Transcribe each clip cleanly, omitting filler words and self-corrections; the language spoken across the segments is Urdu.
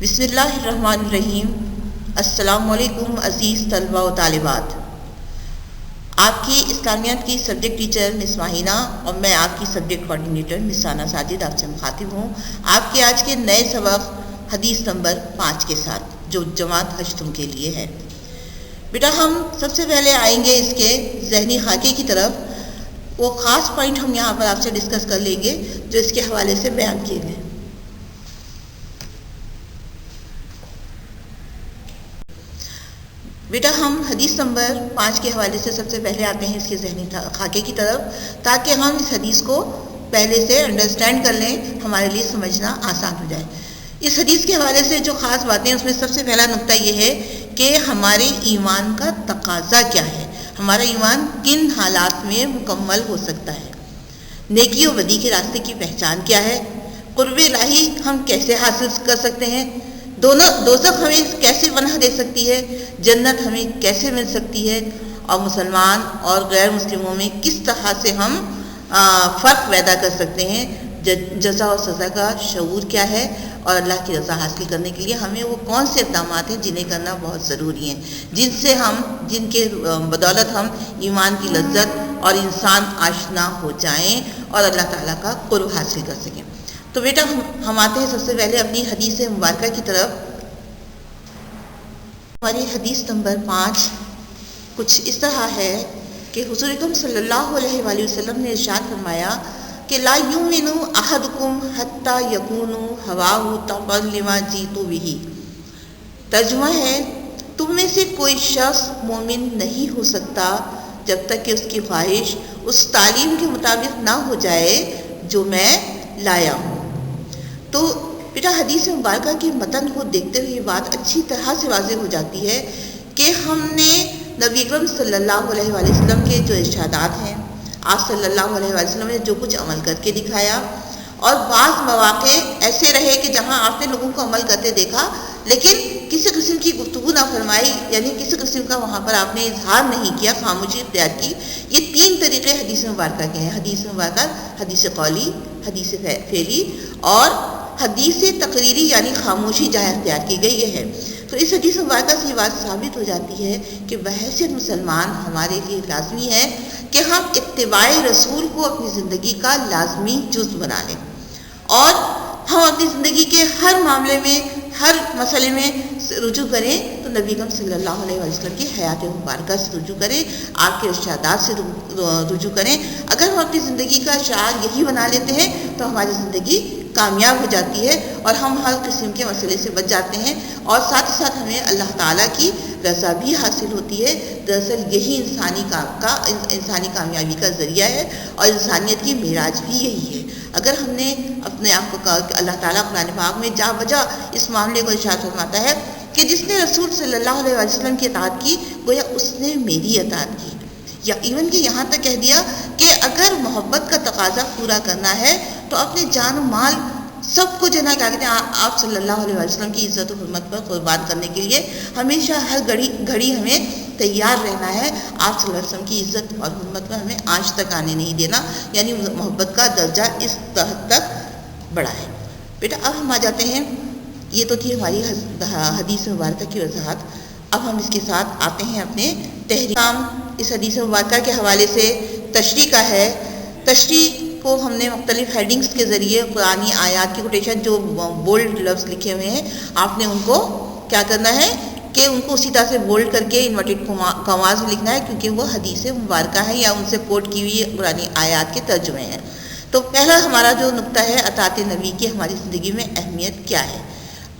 بسم اللہ الرحمن الرحیم۔ السلام علیکم عزیز طلبہ و طالبات۔ آپ کی اسلامیات کی سبجیکٹ ٹیچر مس ماہینہ اور میں آپ کی سبجیکٹ کوارڈینیٹر مس ثنا ساجد آپ سے مخاطب ہوں آپ کے آج کے نئے سبق حدیث نمبر 5 کے ساتھ، جو جماعت ہشتم کے لیے ہے۔ بیٹا ہم سب سے پہلے آئیں گے اس کے ذہنی خاکے کی طرف۔ وہ خاص پوائنٹ ہم یہاں پر آپ سے ڈسکس کر لیں گے جو اس کے حوالے سے بیان کیے گئے۔ بیٹا ہم حدیث نمبر 5 کے حوالے سے سب سے پہلے آتے ہیں اس کے ذہنی خاکے کی طرف، تاکہ ہم اس حدیث کو پہلے سے انڈرسٹینڈ کر لیں، ہمارے لیے سمجھنا آسان ہو جائے۔ اس حدیث کے حوالے سے جو خاص باتیں اس میں سب سے پہلا نقطہ یہ ہے کہ ہمارے ایمان کا تقاضا کیا ہے، ہمارا ایمان کن حالات میں مکمل ہو سکتا ہے، نیکی و بدی کے راستے کی پہچان کیا ہے، قرب الہی ہم کیسے حاصل کر سکتے ہیں، دوزخ ہمیں کیسے پناہ دے سکتی ہے، جنت ہمیں کیسے مل سکتی ہے، اور مسلمان اور غیر مسلموں میں کس طرح سے ہم فرق پیدا کر سکتے ہیں، جزا اور سزا کا شعور کیا ہے، اور اللہ کی رضا حاصل کرنے کے لیے ہمیں وہ کون سے اقدامات ہیں جنہیں کرنا بہت ضروری ہیں، جن کے بدولت ہم ایمان کی لذت اور انسان آشنا ہو جائیں اور اللہ تعالیٰ کا قرب حاصل کر سکیں۔ تو بیٹا ہم آتے ہیں سب سے پہلے اپنی حدیث مبارکہ کی طرف۔ ہماری حدیث نمبر 5 کچھ اس طرح ہے کہ حضور اکرم صلی اللہ علیہ وآلہ وسلم نے ارشاد فرمایا کہ لا یؤمن احدکم حتی یکون ہواہ طبعا لما جئت بہ۔ ترجمہ ہے، تم میں سے کوئی شخص مومن نہیں ہو سکتا جب تک کہ اس کی خواہش اس تعلیم کے مطابق نہ ہو جائے جو میں لایا ہوں۔ تو بیٹا حدیث مبارکہ کی متن کو دیکھتے ہوئے یہ بات اچھی طرح سے واضح ہو جاتی ہے کہ ہم نے نبی اکرم صلی اللہ علیہ وآلہ وسلم کے جو ارشادات ہیں، آپ صلی اللہ علیہ وآلہ وسلم نے جو کچھ عمل کر کے دکھایا، اور بعض مواقع ایسے رہے کہ جہاں آپ نے لوگوں کو عمل کرتے دیکھا لیکن کسی قسم کی گفتگو نہ فرمائی، یعنی کسی قسم کا وہاں پر آپ نے اظہار نہیں کیا، خاموشی اختیار کی۔ یہ 3 طریقے حدیث مبارکہ کے ہیں، حدیث مبارکہ، حدیث قولی، حدیث فعلی اور حدیث تقریری، یعنی خاموشی جہاں اختیار کی گئی ہے۔ تو اس حدیث مبارکہ سے یہ بات ثابت ہو جاتی ہے کہ بحیثیت مسلمان ہمارے لیے لازمی ہے کہ ہم اتباع رسول کو اپنی زندگی کا لازمی جز بنا لیں، اور ہم اپنی زندگی کے ہر معاملے میں، ہر مسئلے میں رجوع کریں تو نبی اکرم صلی اللہ علیہ وسلم کی حیات مبارکہ سے رجوع کریں، آپ کے ارشادات سے رجوع کریں۔ اگر ہم اپنی زندگی کا شعار یہی بنا لیتے ہیں تو ہماری زندگی کامیاب ہو جاتی ہے اور ہم ہر قسم کے مسئلے سے بچ جاتے ہیں، اور ساتھ ہی ساتھ ہمیں اللہ تعالیٰ کی رضا بھی حاصل ہوتی ہے۔ دراصل یہی انسانی کامیابی کا ذریعہ ہے، اور انسانیت کی معراج بھی یہی ہے۔ اگر ہم نے اپنے آپ کو کہا کہ اللہ تعالیٰ قرآن پاک میں جا بجا اس معاملے کو ارشاد فرماتا ہے کہ جس نے رسول صلی اللہ علیہ وسلم کی اطاعت کی گویا اس نے میری اطاعت کی، یا ایون کہ یہاں تک کہہ دیا کہ اگر محبت کا تقاضا پورا کرنا ہے تو اپنے جان و مال سب کو جنا کیا کہتے ہیں آپ صلی اللہ علیہ وسلم کی عزت و حرمت پر قربان کرنے کے لیے ہمیشہ ہر گھڑی ہمیں تیار رہنا ہے۔ آپ صلی اللہ علیہ وسلم کی عزت اور حرمت پر ہمیں آج تک آنے نہیں دینا، یعنی محبت کا درجہ اس حد تک بڑا ہے۔ بیٹا اب ہم آ جاتے ہیں، یہ تو تھی ہماری حدیث مبارکہ کی وضاحت۔ اب ہم اس کے ساتھ آتے ہیں اپنے تحریر۔ اس حدیث مبارکہ کے حوالے سے تشریح کا ہے۔ تشریح کو ہم نے مختلف ہیڈنگز کے ذریعے قرآنی آیات کی کوٹیشن جو بولڈ لفظ لکھے ہوئے ہیں، آپ نے ان کو کیا کرنا ہے کہ ان کو اسی طرح سے بولڈ کر کے انورٹڈ کماز میں لکھنا ہے، کیونکہ وہ حدیث مبارکہ ہے یا ان سے کوٹ کی ہوئی قرآنی آیات کے ترجمے ہیں۔ تو پہلا ہمارا جو نقطہ ہے اطاعت نبی کی ہماری زندگی میں اہمیت کیا ہے،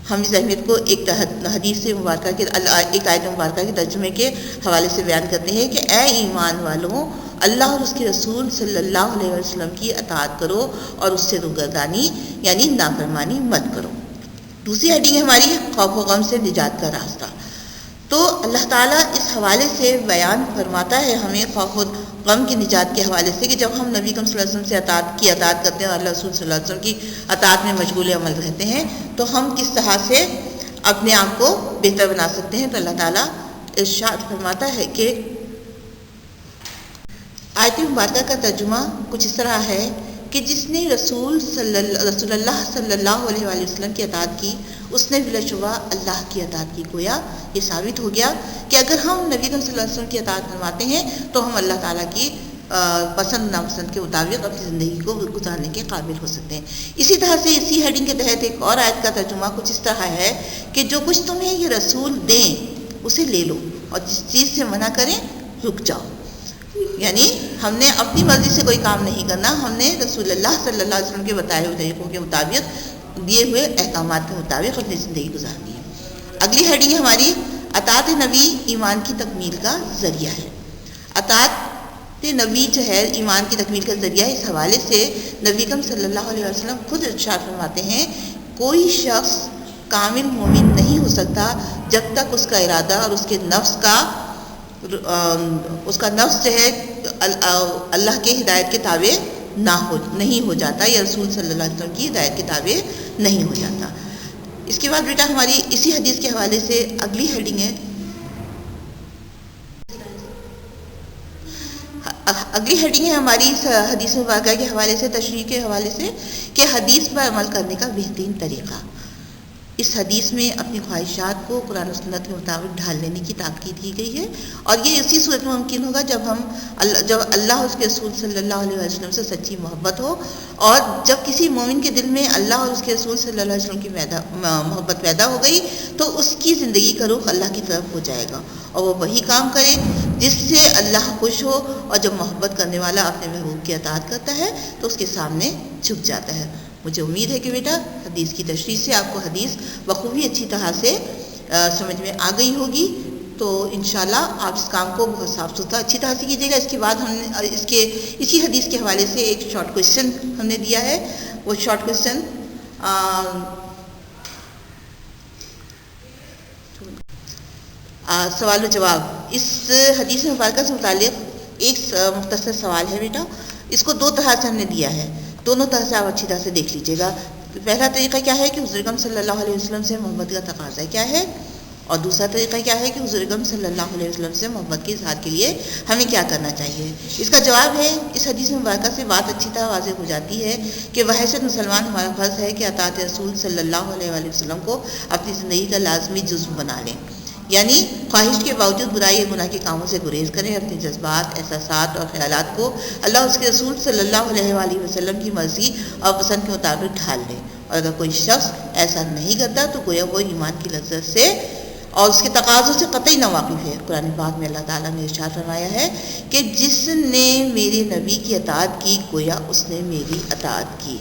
ہم اس اہمیت کو ایک حدیث مبارکہ کے ایک آیت مبارکہ کے ترجمے کے حوالے سے بیان کرتے ہیں کہ اے ایمان والوں، اللہ اور اس کے رسول صلی اللہ علیہ وسلم کی اطاعت کرو اور اس سے روگردانی یعنی نافرمانی مت کرو۔ دوسری ہیڈنگ ہے ہماری خوف و غم سے نجات کا راستہ۔ تو اللہ تعالیٰ اس حوالے سے بیان فرماتا ہے ہمیں خوف و غم کی نجات کے حوالے سے کہ جب ہم نبی صلی اللہ علیہ وسلم سے اطاعت کرتے ہیں اور اللہ رسول صلی اللہ علیہ وسلم کی اطاعت میں مشغول عمل رہتے ہیں تو ہم کس طرح سے اپنے آپ کو بہتر بنا سکتے ہیں۔ تو اللہ تعالیٰ ارشاد فرماتا ہے کہ آیت مبارکہ کا ترجمہ کچھ اس طرح ہے کہ جس نے رسول اللہ صلی اللہ علیہ وآلہ وسلم کی اطاعت کی اس نے بلا شبہ اللہ کی اطاعت کی. گویا یہ ثابت ہو گیا کہ اگر ہم نبی کریم صلی اللہ علیہ وسلم کی اطاعت فرماتے ہیں تو ہم اللہ تعالیٰ کی پسند ناپسند کے مطابق اپنی زندگی کو گزارنے کے قابل ہو سکتے ہیں. اسی طرح سے اسی ہیڈنگ کے تحت ایک اور آیت کا ترجمہ کچھ اس طرح ہے کہ جو کچھ تمہیں یہ رسول دیں اسے لے لو اور جس چیز سے منع کریں رک جاؤ. یعنی ہم نے اپنی مرضی سے کوئی کام نہیں کرنا, ہم نے رسول اللہ صلی اللہ علیہ وسلم کے بتائے ہوئے طریقوں کے مطابق دیے ہوئے احکامات کے مطابق اپنی زندگی گزارنی ہے. اگلی ہیڈنگ ہماری اطاعت نبی ایمان کی تکمیل کا ذریعہ ہے. اطاعت نبی جو ہے ایمان کی تکمیل کا ذریعہ. اس حوالے سے نبی اکرم صلی اللہ علیہ وسلم خود ارشاد فرماتے ہیں کوئی شخص کامل مومن نہیں ہو سکتا جب تک اس کا ارادہ اور اس کے نفس جو ہے اللہ کے ہدایت کے تابع نہیں ہو جاتا, یا رسول صلی اللہ علیہ وسلم کی ہدایت کے تابع نہیں ہو جاتا. اس کے بعد بیٹا ہماری اسی حدیث کے حوالے سے اگلی ہیڈنگ ہے. اگلی ہیڈنگ ہے ہماری حدیث مبارکہ کے حوالے سے, تشریح کے حوالے سے, کہ حدیث پر عمل کرنے کا بہترین طریقہ. اس حدیث میں اپنی خواہشات کو قرآن و سنت کے مطابق ڈھال لینے کی تاکید کی گئی ہے, اور یہ اسی صورت میں ممکن ہوگا جب اللہ اس کے رسول صلی اللہ علیہ وسلم سے سچی محبت ہو, اور جب کسی مومن کے دل میں اللہ اور اس کے رسول صلی اللہ علیہ وسلم کی محبت پیدا ہو گئی تو اس کی زندگی کا رخ اللہ کی طرف ہو جائے گا, اور وہ وہی کام کرے جس سے اللہ خوش ہو. اور جب محبت کرنے والا اپنے محبوب کی اطاعت کرتا ہے تو اس کے سامنے جھک جاتا ہے. مجھے امید ہے کہ بیٹا حدیث کی تشریح سے آپ کو حدیث بخوبی اچھی طرح سے سمجھ میں آ گئی ہوگی. تو انشاءاللہ آپ اس کام کو بہت صاف ستھرا اچھی طرح سے کیجیے گا. اس کے بعد ہم نے اسی حدیث کے حوالے سے ایک شارٹ کویشچن ہم نے دیا ہے. وہ شارٹ کویشچن سوال و جواب. اس حدیث مبارکہ سے متعلق ایک مختصر سوال ہے بیٹا. اس کو دو طرح سے ہم نے دیا ہے, دونوں طرح سے آپ اچھی طرح سے دیکھ لیجیے گا. پہلا طریقہ کیا ہے کہ حضور اکرم صلی اللہ علیہ وسلم سے محبت کا تقاضا کیا ہے, اور دوسرا طریقہ کیا ہے کہ حضور اکرم صلی اللہ علیہ وسلم سے محبت کے اظہار کے لیے ہمیں کیا کرنا چاہیے. اس کا جواب ہے, اس حدیث مبارکہ سے بات اچھی طرح واضح ہو جاتی ہے کہ بحیثیت مسلمان ہمارا فرض ہے کہ اطاعت رسول صلی اللہ علیہ وسلم کو اپنی زندگی کا لازمی جزو بنا لیں. یعنی خواہش کے باوجود برائی اور گناہ کے کاموں سے گریز کریں, اپنے جذبات, احساسات اور خیالات کو اللہ اور اس کے رسول صلی اللہ علیہ وسلم کی مرضی اور پسند کے مطابق ڈھال لیں. اور اگر کوئی شخص ایسا نہیں کرتا تو گویا وہ ایمان کی لذت سے اور اس کے تقاضوں سے قطعی ناواقف ہے. قرآن پاک میں اللہ تعالیٰ نے ارشاد فرمایا ہے کہ جس نے میرے نبی کی اطاعت کی گویا اس نے میری اطاعت کی.